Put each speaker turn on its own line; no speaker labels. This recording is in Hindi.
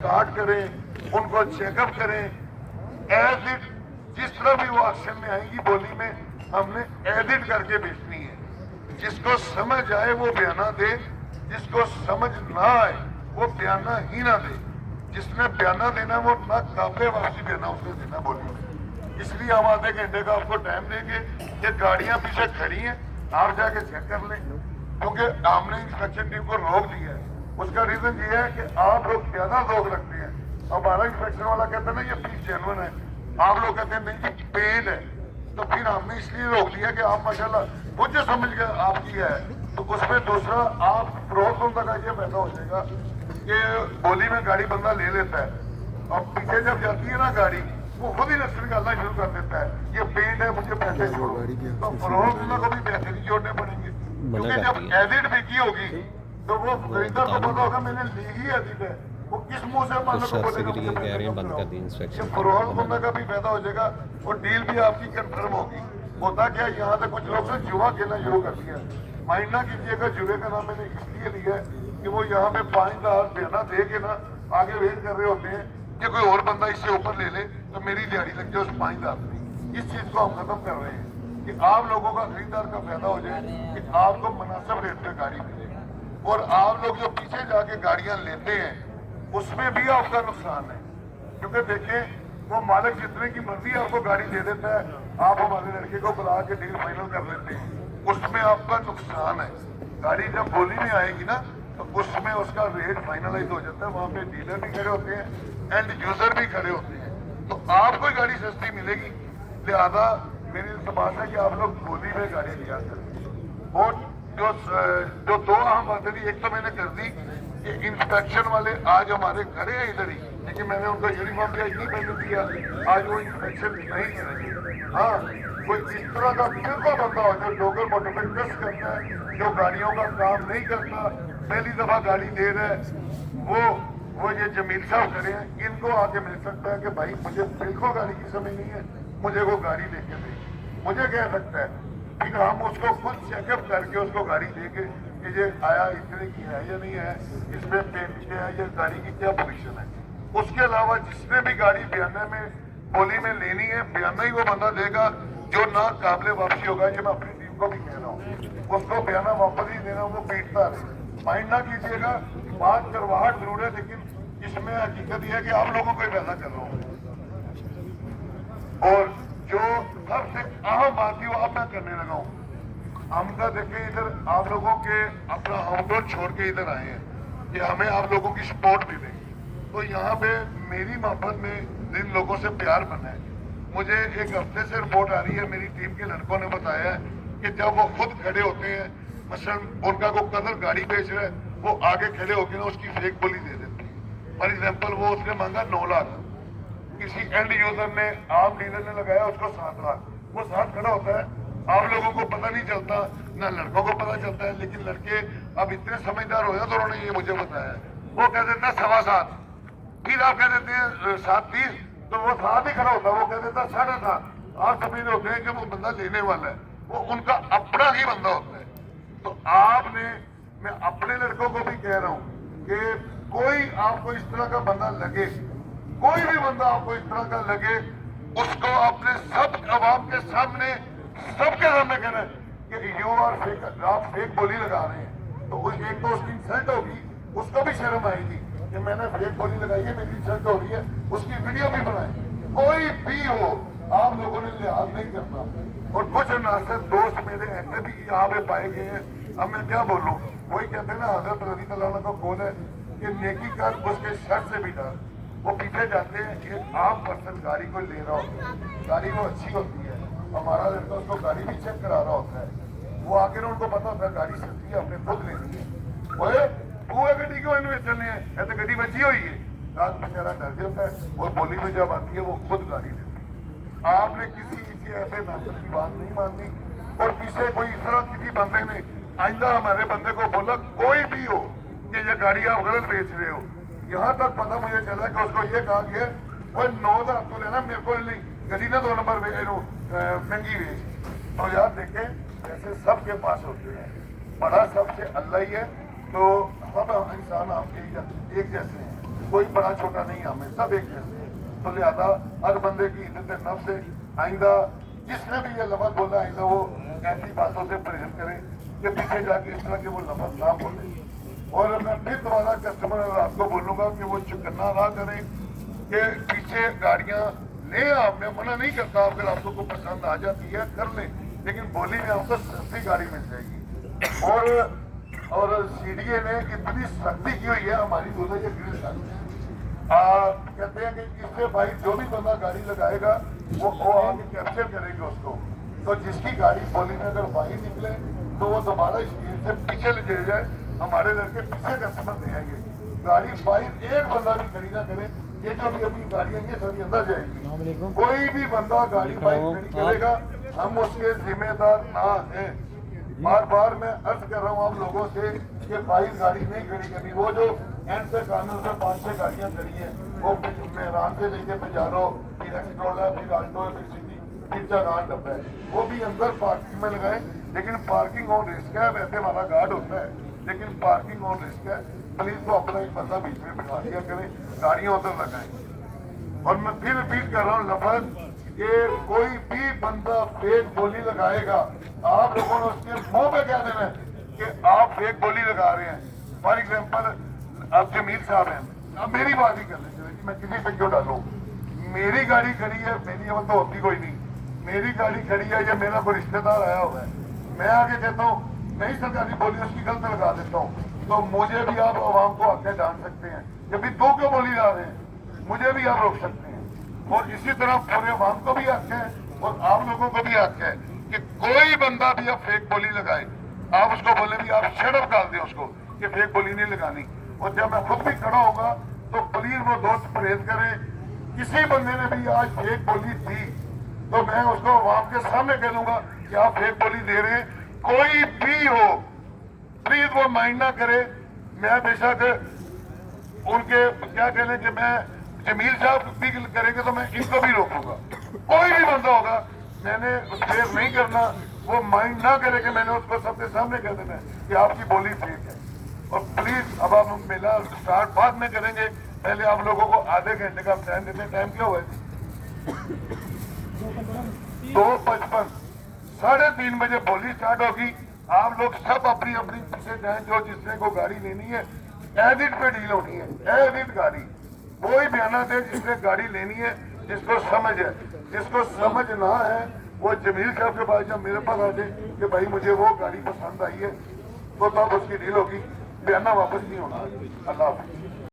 कार्ड करें, उनको चेकअप करें, एज इट जिस तरह भी वो एक्शन में आएंगी बोली में हमने एडिट करके बेचनी है। जिसको समझ आए वो बयाना दे, जिसको समझ ना आए वो बयाना ही ना दे। जिसने बयाना देना वो ना काबिल वापसी बयाना उसने देना बोली में। इसलिए हम आधे घंटे का आपको टाइम देंगे कि गाड़ियां पीछे खड़ी हैं, आप जाके चेक कर लें, क्योंकि हमने इंस्पेक्शन टीम को रोक दिया है। उसका रीजन ये है कि आप लोग ज्यादा रोक रखते हैं। हमारा इंस्पेक्शन वाला कहता है ना ये पीस जेन्युइन है, आप लोग कहते हैं नहीं जी पेड है। तो फिर हमने इसलिए रोक दिया कि आप माशाल्लाह मुझे समझ गए आपकी है, तो उसमें दूसरा आप फ्रॉड बंदा का ये पैसा हो जाएगा कि बोली में गाड़ी बंदा ले लेता है और पीछे जब जाती है ना गाड़ी वो खुद ही नक्शा निकालना शुरू कर देता है, ये पेड है मुझे पैसे छोड़ो। तो फ्रॉड बंदा को भी पैसे नहीं जोड़ने पड़ेंगे, क्योंकि जब एडिट बिकी होगी तो वो खरीदार को पता होगा मैंने ली ही एडिट है, वो किस मुंह से मान लो बोलेगा
बंद कर दी इंस्पेक्शन।
फ्रॉड बंदा का भी फायदा हो जाएगा और डील भी आपकी कंफर्म होगी। होता क्या यहाँ से कुछ लोग से जुआ खेलना शुरू कर दिया। माइंड ना कीजिएगा, जुए का नाम मैंने इसलिए लिया है कि वो यहाँ पे 5,000 बयाना दे के ना आगे वेट कर रहे होते हैं कि कोई और बंदा इससे ऊपर ले ले तो मेरी दिहाड़ी लग जाए उस 5,000 में। इस चीज को हम खत्म कर रहे हैं कि आप लोगों का खरीदार का फायदा हो जाए कि आपको मुनासिब रेट पे गाड़ी मिले। और आप लोग जो पीछे जाके गाड़ियां लेते हैं उसमें भी आपका नुकसान है, क्योंकि देखें वो मालिक जितने की मर्जी आपको गाड़ी दे देता है, आप हमारे लड़के को बुला के डील फाइनल कर लेते हैं, उसमें आपका नुकसान है। गाड़ी जब बोली में आएगी ना तो उसमें उसका रेट फाइनलाइज हो जाता है, वहां पे डीलर भी खड़े होते हैं एंड यूजर भी खड़े होते हैं, तो आपको गाड़ी सस्ती मिलेगी। लिहाजा मेरी सवाल है कि आप लोग बोली में गाड़ी लिया करें। और जो दो अहम बातें थी, एक तो मैंने कर दी कि इंस्पेक्शन वाले आज हमारे खड़े हैं इधर ही, लेकिन मैंने उनको यूनिफॉर्म भी आज नहीं पहनने दिया, आज वो इंस्पेक्शन नहीं करेंगे। हाँ, कोई इस तरह का बिल्कुल बंदा हो जो लोकल मोटर पे टेस्ट करता है, जो गाड़ियों का काम नहीं करता, पहली दफा गाड़ी दे रहा है, वो ये जमील साहब खड़े हैं, इनको आके मिल सकता है कि भाई मुझे बिल्कुल गाड़ी की समझ नहीं है, मुझे वो गाड़ी लेके दे। मुझे कह सकता है कि हम उसको खुद चेकअप करके उसको गाड़ी देंगे कि ये आया इतने की है या नहीं है, इसमें पेंट क्या है, ये गाड़ी की क्या पोजीशन है। उसके अलावा जिसने भी गाड़ी बयाना में बोली में लेनी है, बयाना ही वो बंदा देगा जो ना काबिल वापसी होगा। ये मैं अपनी टीम को भी कह रहा हूँ, उसको बयाना वापस ही देना, वो पीटता रहे। माइंड ना कीजिएगा, बात करवाहट जरूर है, लेकिन इसमें हकीकत यह है कि आप लोगों को ही पैसा कर रहा हूँ। और जो सबसे अहम बात थी वो अब मैं करने लगा हूँ। हम का देखें इधर आप लोगों के अपना आउटडोर छोड़ के इधर आए हैं कि हमें आप लोगों की सपोर्ट मिले, तो यहाँ पे मेरी मोहब्बत में जिन लोगों से प्यार बना है, मुझे एक हफ्ते से रिपोर्ट आ रही है, मेरी टीम के लड़कों ने बताया है कि जब वो खुद खड़े होते हैं, मसलन उनका को कदर गाड़ी बेच रहा है, वो आगे खड़े होकर ना उसकी फेक बोली दे देते हैं। फॉर एग्जाम्पल वो उसने मांगा 9 लाख, किसी एंड यूजर ने आम डीलर ने लगाया उसको 7 लाख, वो साथ खड़ा होता है। आप लोगों को पता नहीं चलता, ना लड़कों को पता चलता है, लेकिन लड़के अब इतने समझदार हो जाए तो उन्होंने ये मुझे बताया, वो कह देता 7.25, फिर आप कह देते हैं 7.30, तो वो साथ ही खड़ा होता है, वो कह देता 7.5। आप समझ रहे होते हैं कि वो बंदा लेने वाला है, वो उनका अपना ही बंदा होता है। तो आपने, मैं अपने लड़कों को भी कह रहा हूँ कि कोई आपको इस तरह का बंदा लगे, कोई भी बंदा आपको इस तरह का लगे, उसको अपने सब अवाम के सामने, सबके सामने कहना है कि यू आर फेक, आप फेक बोली लगा रहे हैं। तो एक तो उसकी इंसल्ट होगी, उसको भी शर्म आएगी कि मैंने फेक बोली लगाई है, मेरी इंसल्ट हो रही है, उसकी वीडियो भी बनाए। कोई भी हो, आप लोगों ने लिहाज नहीं करना। और कुछ नासिर दोस्त मेरे ऐसे भी यहाँ पे पाए गए हैं, अब मैं क्या बोलूँ, वही कहते हैं ना हजरत रज़ी अल्लाह अन्हु का कौल है कि नेकी कर उसके शर से भी डर। वो पीछे जाते हैं कि आम पर्सन गाड़ी को ले रहा होता है, गाड़ी वो अच्छी होती है, हमारा लड़का उसको गाड़ी भी चेक करा रहा होता है, वो आके ना उनको पता होता है गाड़ी सस्ती है, अपने खुद लेनी है। ओए तू गड्डी क्यों इन्वेस्ट चलने हैं, ऐसे गड्डी बची हुई है, रात बेचारा डर जाता है और बोली में जब आती है वो खुद गाड़ी लेती है। आपने किसी ऐसे मैसेज की बात नहीं माननी, और पीछे कोई इस तरह किसी बंदे ने आइंदा हमारे बंदे को बोला कोई भी हो कि ये गाड़ी आप गलत बेच रहे हो, यहाँ तक पता मुझे चला कि उसको ये कहा गया वो 9,000 तो लेना, मेरे को नहीं, गली ने 2 नंबर महंगी बेच। और यार देखें ऐसे सबके पास होते हैं, बड़ा सबसे अल्लाह ही है, तो सब इंसान आपके एक जैसे हैं। कोई बड़ा छोटा नहीं, हमें सब एक जैसे हैं। तो लिहाजा हर बंदे की इज्जत नफ्स है। आइंदा जिसने भी ये लफ्ज बोला, आइंदा वो ऐसी बातों से परहेज करे कि पीछे जाके इस तरह के वो लफ्ज ना बोले। और मैं फिर दोबारा कस्टमर और आपको बोलूंगा कि वो चुकन्ना ना करें कि पीछे गाड़ियां ले आओ। मैं मना नहीं करता, अगर आपको कोई पसंद आ जाती है कर लें, लेकिन बोली में आपको सस्ती गाड़ी मिल जाएगी। और सीडीए ने इतनी सख्ती की हुई है हमारी बोले ये ग्रिल कहते हैं कि इससे भाई जो भी बंदा गाड़ी लगाएगा वो आगे कैप्चर करेंगे उसको। तो जिसकी गाड़ी बोली में अगर बाहर निकले तो वो दोबारा स्पीड से पीछे ले जाए, हमारे लड़के पीछे कस्टमर देंगे। गाड़ी बाहर एक बंदा भी खड़ी ना करे। ये जो भी अपनी गाड़ियां ये सभी अंदर जाएंगी, कोई भी बंदा गाड़ी बाइक खड़ी करेगा हम उसके जिम्मेदार ना है। बार बार मैं अर्ज कर रहा हूँ आप लोगों से कि बाइक गाड़ी नहीं खड़ी करनी। वो जो एंड से कानून से 5-6 गाड़ियां खड़ी हैं, वो मेहरान से लेके पजारो, फिर एक्सट्रोला, फिर आल्टो, फिर सिटी, फिर चगान डब्बा है, वो भी अंदर पार्किंग में लगाए। लेकिन पार्किंग ऑन रिस्क है। वैसे हमारा गार्ड होता है, लेकिन पार्किंग ऑन रिस्क है। पुलिस को अपना एक बंदा बीच में बिठा दिया करें, गाड़ियां उधर लगाएं। और मैं फिर रिपीट कर रहा हूँ लफ्ज कि कोई भी बंदा फेक बोली लगाएगा, आप लोगों ने उसके मुंह पे क्या देना है कि आप फेक बोली लगा रहे हैं। फॉर एग्जाम्पल अब जमीर साहब हैं, अब मेरी बात ही कर लेते कि मैं किसी पे क्यों डालू। मेरी गाड़ी खड़ी है, मेरी अमल तो होती कोई नहीं, मेरी गाड़ी खड़ी है या मेरा कोई रिश्तेदार आया हुआ है, मैं आगे कहता हूँ नहीं सरकारी बोली उसकी गलत लगा देता हूँ, तो मुझे भी आप आवाम को आके डांट सकते हैं कि भाई दो क्यों बोली जा रहे हैं, मुझे भी आप रोक सकते हैं। और इसी तरह पूरे आवाम को भी हक है और आप लोगों को भी हक है कि कोई बंदा भी आप फेक बोली लगाए, आप उसको बोले भी आप शर्म डाल दें उसको कि फेक बोली नहीं लगानी। और जब मैं खुद भी खड़ा होगा तो प्लीज वो दोस्त परहेज करें। किसी बंदे ने भी आज फेक बोली थी तो मैं उसको आवाम के सामने कह दूंगा कि आप फेक बोली दे रहे हैं, कोई भी हो प्लीज वो माइंड ना करे। मैं बेशक उनके क्या कहने कि मैं जमील साहब भी करेंगे तो मैं इनको भी रोकूंगा। कोई भी बंदा होगा, मैंने शेयर नहीं करना, वो माइंड ना करे कि मैंने उसको सबके सामने कह देना कि आपकी बोली फेक है। और प्लीज अब आप मेला स्टार्ट बाद में करेंगे, पहले आप लोगों को आधे घंटे का टाइम देते। टाइम क्या हुआ है 2:55, 3:30 बजे बोली स्टार्ट होगी। आप लोग सब अपनी अपनी पीछे जाए, जो जिसने को गाड़ी लेनी है एडिट पे डील होनी है, एडिट गाड़ी वही बयाना दे जिसने गाड़ी लेनी है, जिसको समझ है। जिसको समझ ना है वो जमील साहब के पास जब मेरे पास आ जाए कि भाई मुझे वो गाड़ी पसंद आई है तो तब उसकी डील होगी, बयाना वापस नहीं होना। अल्लाह हाफिज़।